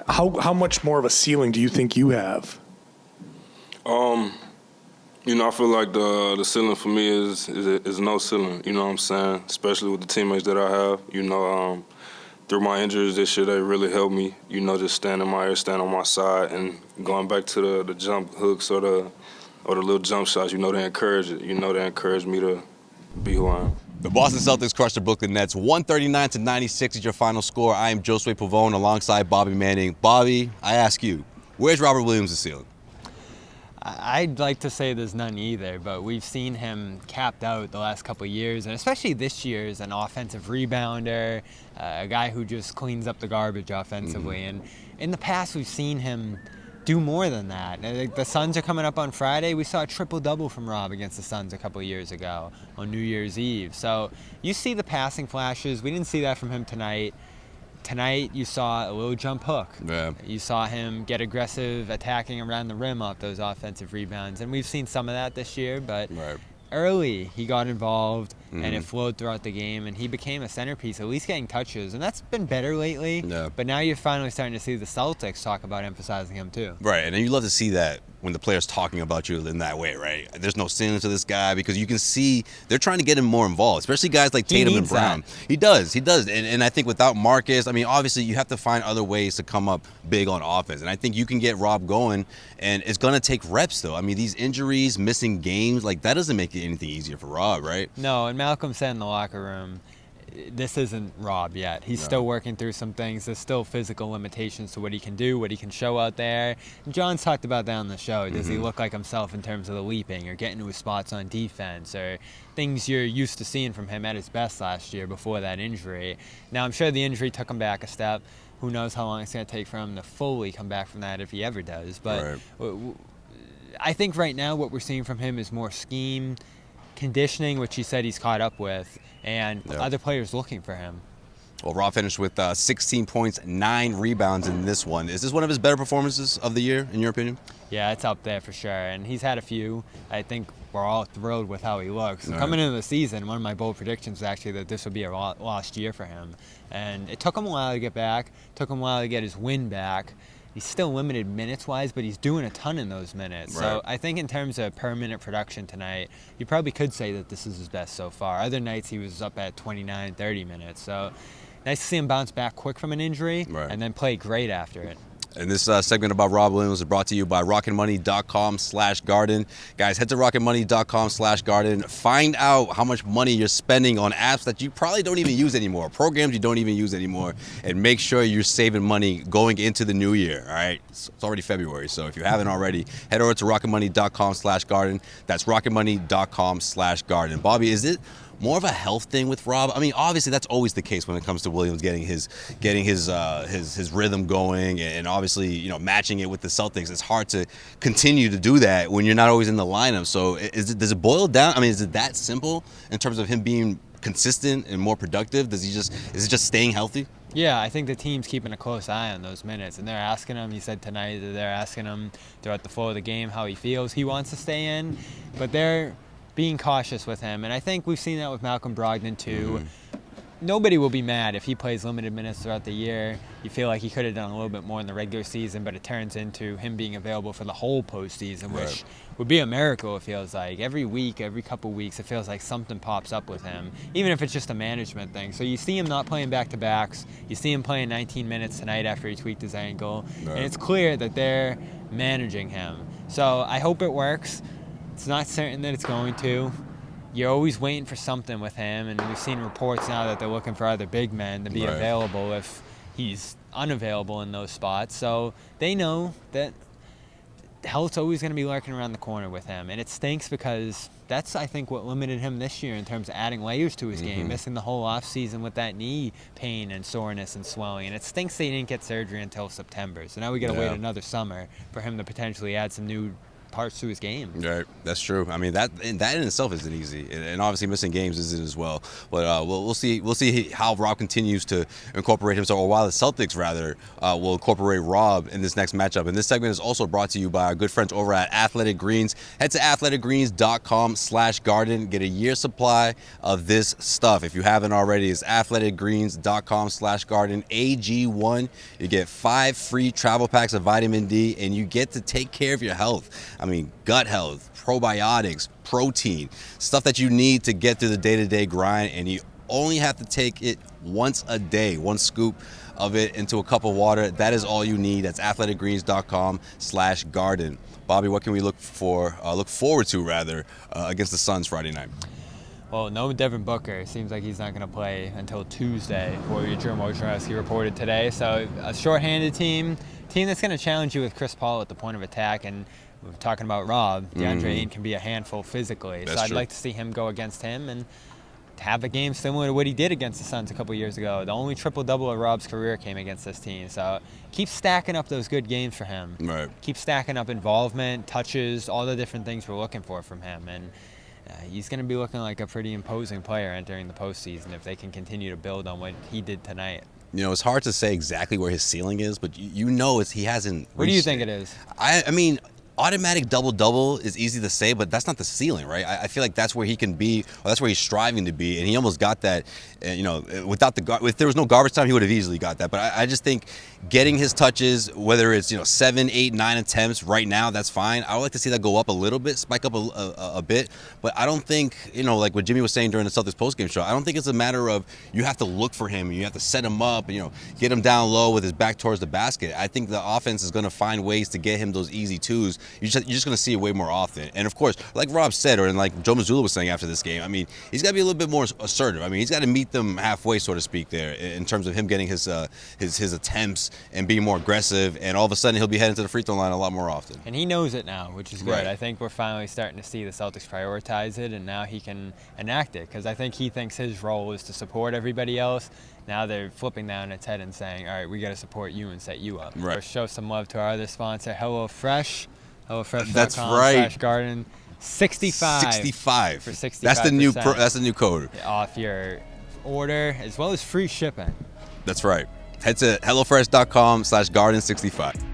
How much more of a ceiling do you think you have? I feel like the ceiling for me is no ceiling. You know what I'm saying? Especially with the teammates that I have. Through my injuries this year, they really helped me. Just stand in my air, stand on my side, and going back to the jump hooks or the little jump shots. They encourage it. They encourage me to be who I am. The Boston Celtics crushed the Brooklyn Nets. 139-96 is your final score. I am Josue Pavon alongside Bobby Manning. Bobby, I ask you, where's Robert Williams' ceiling? I'd like to say there's none either, but we've seen him capped out the last couple of years, and especially this year as an offensive rebounder, a guy who just cleans up the garbage offensively. And in the past, we've seen him do more than that. The Suns are coming up on Friday. We saw a triple-double from Rob against the Suns a couple of years ago on New Year's Eve. So you see the passing flashes. We didn't see that from him tonight. Tonight, you saw a little jump hook. Yeah. You saw him get aggressive, attacking around the rim off those offensive rebounds. And we've seen some of that this year, but early he got involved, and it flowed throughout the game, and he became a centerpiece, at least getting touches. And that's been better lately. Yeah. But now you're finally starting to see the Celtics talk about emphasizing him, too. Right, and you love to see that when the player's talking about you in that way, right? There's no ceiling to this guy because you can see they're trying to get him more involved, especially guys like Tatum and Brown. He does. And I think without Marcus, obviously you have to find other ways to come up big on offense. And I think you can get Rob going, and it's going to take reps, though. These injuries, missing games, that doesn't make it anything easier for Rob, right? No, and Malcolm said in the locker room, this isn't Rob yet. He's still working through some things. There's still physical limitations to what he can do, what he can show out there. And John's talked about that on the show. Does he look like himself in terms of the leaping or getting to his spots on defense or things you're used to seeing from him at his best last year before that injury? Now, I'm sure the injury took him back a step. Who knows how long it's going to take for him to fully come back from that if he ever does. But I think right now what we're seeing from him is more scheme, conditioning, which he said he's caught up with, and other players looking for him. Well, Rob finished with 16 points, 9 rebounds in this one. Is this one of his better performances of the year, in your opinion? Yeah, it's up there for sure, and he's had a few. I think we're all thrilled with how he looks. Coming into the season, one of my bold predictions was actually that this would be a lost year for him. And it took him a while to get back, took him a while to get his win back. He's still limited minutes-wise, but he's doing a ton in those minutes. Right. So I think in terms of per-minute production tonight, you probably could say that this is his best so far. Other nights he was up at 29, 30 minutes. So nice to see him bounce back quick from an injury and then play great after it. And this segment about Rob Williams is brought to you by rocketmoney.com/garden. Guys, head to rocketmoney.com/garden. Find out how much money you're spending on apps that you probably don't even use anymore, programs you don't even use anymore, and make sure you're saving money going into the new year, all right? It's already February, so if you haven't already, head over to rocketmoney.com/garden. That's rocketmoney.com/garden. Bobby, is it more of a health thing with Rob? Obviously that's always the case when it comes to Williams getting his rhythm going, and obviously, matching it with the Celtics. It's hard to continue to do that when you're not always in the lineup. So does it boil down? Is it that simple in terms of him being consistent and more productive? Is it just staying healthy? Yeah, I think the team's keeping a close eye on those minutes, and they're asking him. He said tonight that they're asking him throughout the flow of the game how he feels. He wants to stay in, but they're being cautious with him, and I think we've seen that with Malcolm Brogdon too. Nobody will be mad if he plays limited minutes throughout the year. You feel like he could have done a little bit more in the regular season, but it turns into him being available for the whole postseason, which would be a miracle, it feels like. Every week, every couple weeks, it feels like something pops up with him, even if it's just a management thing. So you see him not playing back-to-backs. You see him playing 19 minutes tonight after he tweaked his ankle, and it's clear that they're managing him. So I hope it works. It's not certain that it's going to. You're always waiting for something with him, and we've seen reports now that they're looking for other big men to be available if he's unavailable in those spots. So they know that health's always going to be lurking around the corner with him, and it stinks because that's, I think, what limited him this year in terms of adding layers to his game, missing the whole offseason with that knee pain and soreness and swelling. And it stinks they didn't get surgery until September. So now we got to wait another summer for him to potentially add some new parts to his game. Right, that's true. I mean, that in itself isn't easy, and obviously missing games isn't as well. But we'll see how Rob continues to incorporate himself, or while the Celtics rather will incorporate Rob in this next matchup. And this segment is also brought to you by our good friends over at Athletic Greens. Head to athleticgreens.com/garden. Get a year's supply of this stuff if you haven't already. It's athleticgreens.com/garden. AG1. You get 5 free travel packs of vitamin D, and you get to take care of your health. I mean, gut health, probiotics, protein, stuff that you need to get through the day-to-day grind, and you only have to take it once a day, 1 scoop of it into a cup of water. That is all you need. That's athleticgreens.com/garden. Bobby, what can we look forward to against the Suns Friday night? Well, no Devin Booker. It seems like he's not going to play until Tuesday, Jerome Wojnarowski reported today. So a shorthanded team that's going to challenge you with Chris Paul at the point of attack. And we're talking about Rob. DeAndre Ayton can be a handful physically. That's so I'd true. like to see him go against him and have a game similar to what he did against the Suns a couple years ago. The only triple-double of Rob's career came against this team. So keep stacking up those good games for him. Right. Keep stacking up involvement, touches, all the different things we're looking for from him. And he's going to be looking like a pretty imposing player entering the postseason if they can continue to build on what he did tonight. You know, it's hard to say exactly where his ceiling is, but he hasn't. What do you think it is? I mean, automatic double-double is easy to say, but that's not the ceiling, right? I feel like that's where he can be, or that's where he's striving to be, and he almost got that. If there was no garbage time, he would have easily got that. But I just think getting his touches, whether it's 7, 8, 9 attempts right now, that's fine. I would like to see that go up a little bit, spike up a bit. But I don't think, like what Jimmy was saying during the Celtics postgame show, I don't think it's a matter of you have to look for him, you have to set him up, get him down low with his back towards the basket. I think the offense is going to find ways to get him those easy twos. You're just going to see it way more often. And of course, like Rob said, or like Joe Mazzulla was saying after this game, I mean, he's got to be a little bit more assertive. I mean, he's got to meet them halfway, so to speak, there in terms of him getting his attempts and being more aggressive. And all of a sudden, he'll be heading to the free throw line a lot more often. And he knows it now, which is good. Right. I think we're finally starting to see the Celtics prioritize it, and now he can enact it. Because I think he thinks his role is to support everybody else. Now they're flipping that on its head and saying, all right, we got to support you and set you up. Right. Show some love to our other sponsor, HelloFresh. That's right. /garden. 65. 65. For 65%. That's the new code. Off your order, as well as free shipping. That's right. Head to hellofresh.com/garden65.